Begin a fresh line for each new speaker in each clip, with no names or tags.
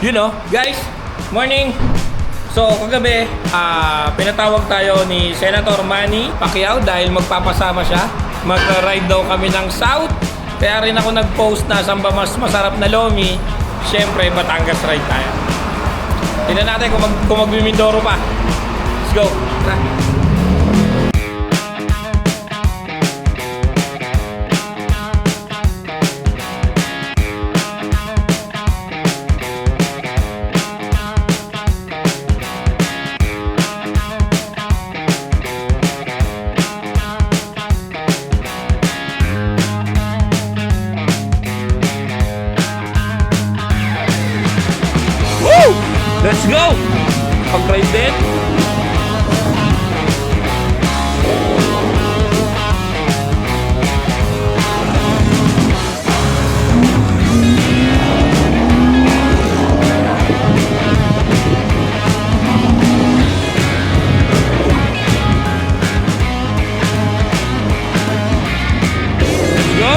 You know, guys, morning. So, kagabi, pinatawag tayo ni Senator Manny Pacquiao dahil magpapasama siya. Mag-ride daw kami ng South. Kaya rin ako nag-post na saan ba mas masarap na lomi. Siyempre, Batangas ride tayo. Tingnan natin kung mag-Mindoro pa. Let's go. Tara. Let's go! Pag-ride din. Let's go!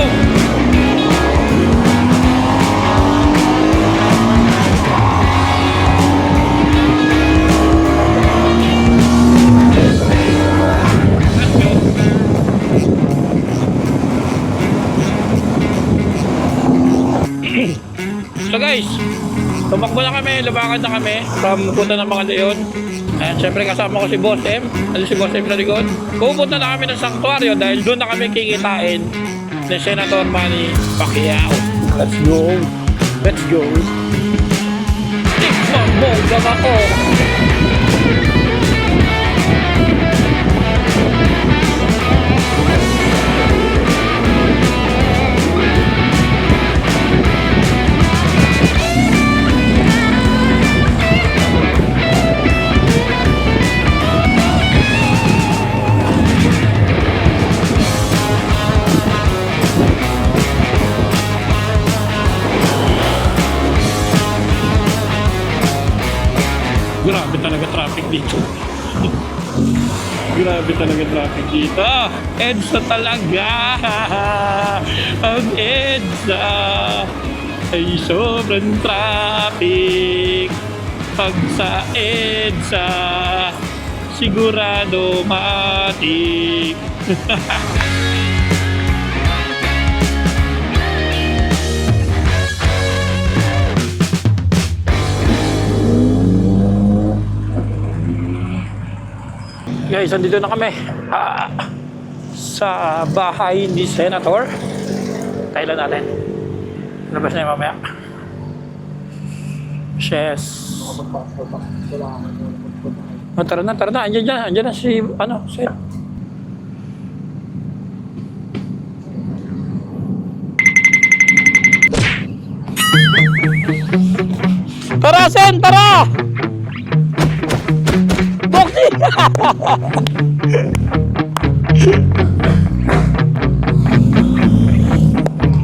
So guys, tumakbo na kami, lumakad na kami from punta ng mga Leon. Ayan, syempre kasama ko si Boss M. Ano si Boss M na likod? Pupunta na kami ng sanctuaryo dahil doon na kami kikitain ni Senator Manny Pacquiao. Let's go! Let's go! Tikman mo, gama ko! Grabe talaga traffic dito. Grabe talaga traffic dito. EDSA talaga. Ang EDSA ay sobrang traffic. Pag sa EDSA, sigurado matik. Guys, andito na kami sa bahay ni Senator. Kailan natin? Labas na yung mamaya. Yes. Tara na, tara na. Andiyan na si, Sen. Tara, Sen, tara!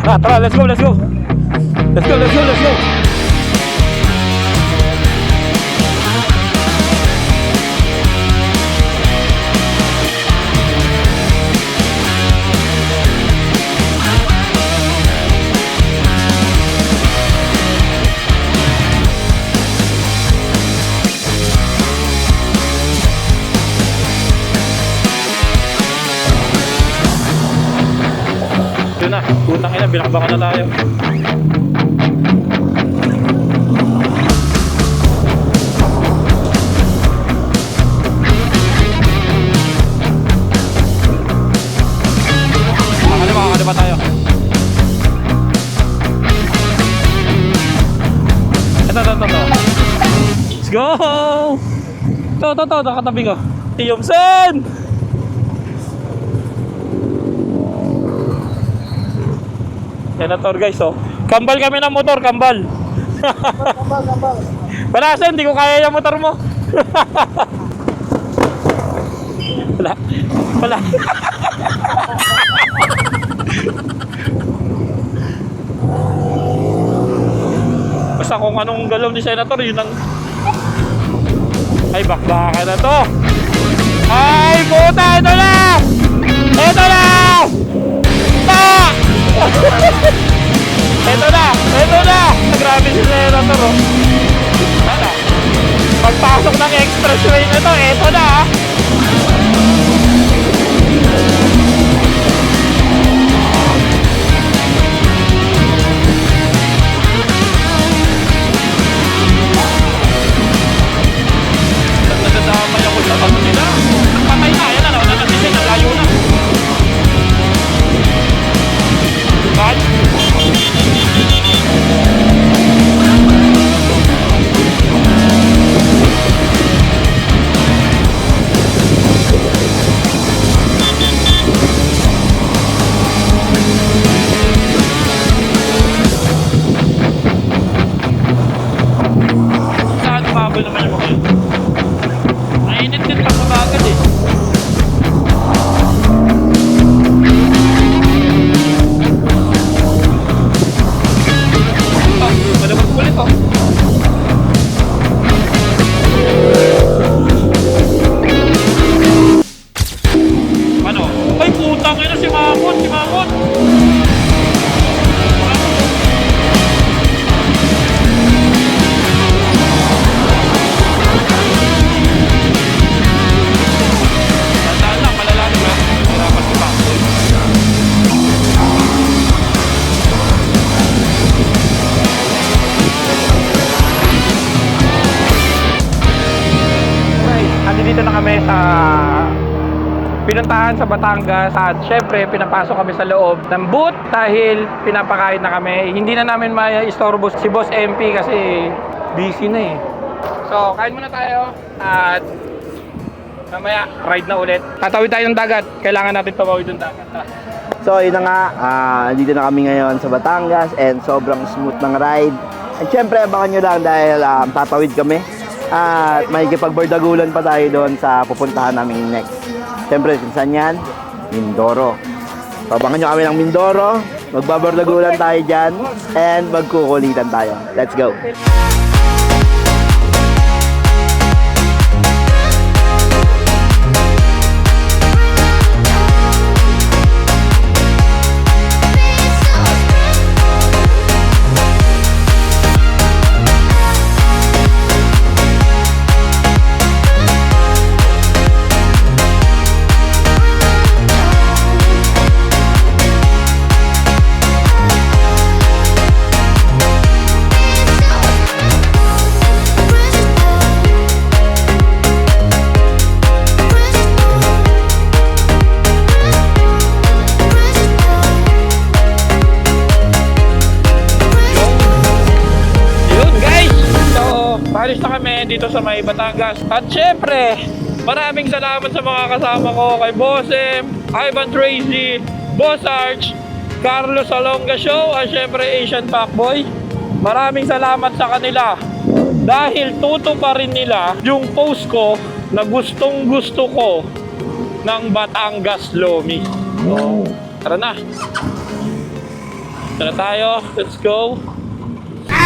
Tara, let's go. Let's go. Yun na, putang ina, binakbakan na tayo. Makakaliwa pa tayo. Ito. Let's go! Ito, nakatabi ko. Tiyomsen! Senator guys, oh. Kambal kami ng motor, kambal. Kambal. Palasin, hindi ko kaya yung motor mo. Wala. Basta kung anong galaw ni Senator, yun ang... Ay, bakbakan na to. Ay, puta, ito na! Ito na! Grabe si Senator, oh. Pagpasok ng expressway na to, eto na ah. Nagdadamay ako sa bato nila. Patay na, yan na, nagdadamay na, layo na. Bad? Saan mababa naman yung mga yun? Mainit din pa sa bagad eh. Madamag kulit oh. Ano? Ay putang ina si Mamon, si Mamon. Tandaan lang, malalalim ha. Dapat si Mamon. Dito na kami sa pinuntahan sa Batangas at syempre pinapasok kami sa loob ng booth dahil pinapakain na kami. Hindi na namin ma-istorbo si Boss MP kasi busy na eh. So kain muna tayo at mamaya ride na ulit. Tatawid tayo ng dagat. Kailangan natin tumawid ng dagat.
So yun na nga, dito na kami ngayon sa Batangas and sobrang smooth ng ride. And syempre abangan nyo lang dahil tatawid kami. At makikipagbardagulan pa tayo doon sa pupuntahan namin next. Syempre, saan yan? Mindoro. So, abangan nyo kami ng Mindoro. Magbabardagulan tayo dyan. And magkukulitan tayo. Let's go!
Alis na kami dito sa may Batangas. At syempre, maraming salamat sa mga kasama ko kay Boss M, Ivan Tracy, Boss Arch, Carlos Salonga Show, at syempre Asian Packboy. Maraming salamat sa kanila dahil tuto pa rin nila yung post ko na gustong gusto ko ng Batangas Lomi. So, tara na. Tara tayo. Let's go.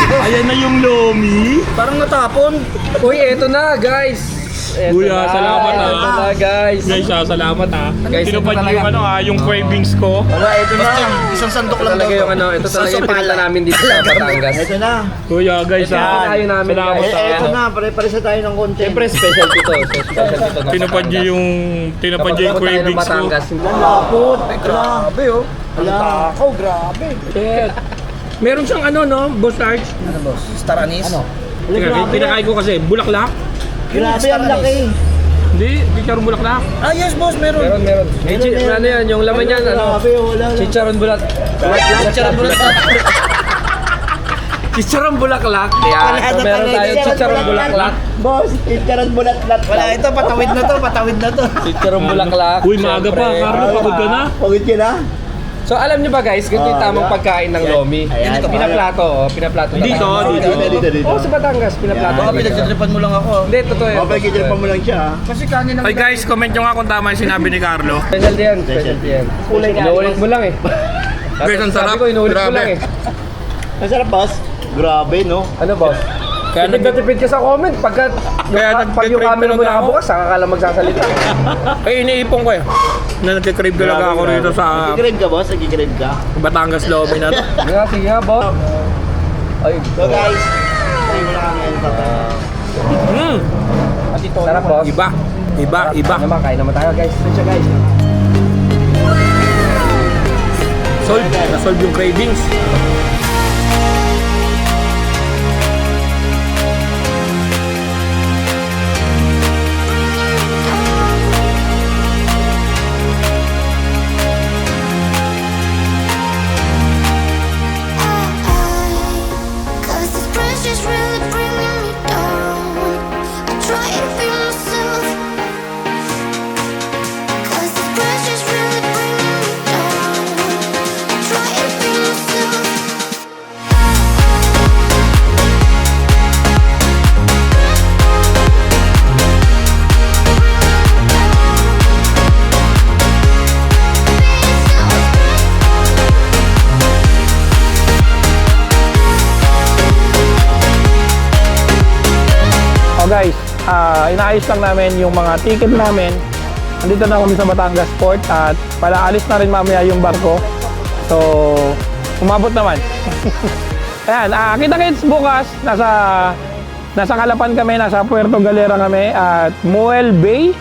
Ayan na yung Lomi.
Parang natapon. Uy, eto na, guys.
Kuya, salamat
Eto na, guys.
Guys, salamat ha.
Guys,
Tinupad
ito
yung
talaga.
yung cravings ko.
Wala, ito na. Isang sandok lang
Talaga
daw.
yung ito talaga yung pangalan namin dito sa Batangas.
Ito na.
Kuya, guys
Ito
ha.
tayo namin,
Salamat
guys.
ha.
Ito na, pare-pare sa tayo ng content.
Siyempre, specialty to. Specialty to.
Tinupad niyo yung cravings ko.
Batangas.
Lapot. Grabe oh. Wala. Ako, grabe.
Shit. Meron siyang Boss Arch.
Ano boss? Star anise? Ano?
Pinakain ko kasi, bulaklak.
Grabe ang laki.
Hindi, chicharong bulaklak.
Ah, yes boss, meron.
Meron. Ano yan, yung laman yan,
Grabe, wala.
chicharon bulat.
Chicharon bulat.
Chicharon bulaklak. Kaya, so meron tayo chicharon bulaklak.
Boss, chicharon bulat. Wala, ito, patawid na to.
Chicharon bulaklak.
Uy, maaga pa.
Siyempre,
Carlo, pagod ka na.
Pagod ka na?
So alam niyo ba guys, ganito yung tamang pagkain ng Lomi.
Ayan.
Pinaplato, pinaplato
Dito,
talaga.
dito.
Oo, sa Batangas, pinaplato.
Baka pinagsitripan mo lang ako.
Hindi, totoo yun.
Baka pinagsitripan mo lang siya. Kasi kanin
Ay guys, comment nyo nga kung tama yung sinabi ni Carlo.
Specialty yan, specialty yan. Inuulit mo lang eh.
Guys, ang sarap.
Sabi ko, inuulit mo
Grabe.
lang eh.
Ang sarap boss. Grabe no?
Ano boss? Kaya nagtitipid ka sa comment pag yung camera mo nakabukas, saka ka lang magsasalita.
Ay, iniipon ko eh. Na nagkikrave talaga ako rito sa
Nag-crave ka boss? Nag-crave ka?
Batangas Lomi na to.
Sige nga, boss. Ay,
So guys, try mo na kami ano pa.
At ito, sarap boss.
Iba.
Kain naman tayo guys. Ito guys.
Na-solve yung cravings.
Cause this pressure's really bringing me down. I try to be myself. Cause this pressure's really bringing me down. I try to be myself.
Oh guys, inaayos lang namin yung mga ticket namin. Andito na kami sa Batangas Port at palaalis na rin mamaya yung barko. So, umabot naman. Ayan, kita-kits bukas. Nasa Calapan kami, nasa Puerto Galera kami at Muel Bay.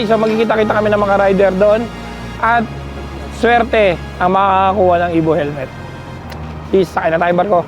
So magkikita-kita kami ng mga rider doon. At swerte ang makakakuha ng Ibo helmet. Peace, sakay na tayo barko.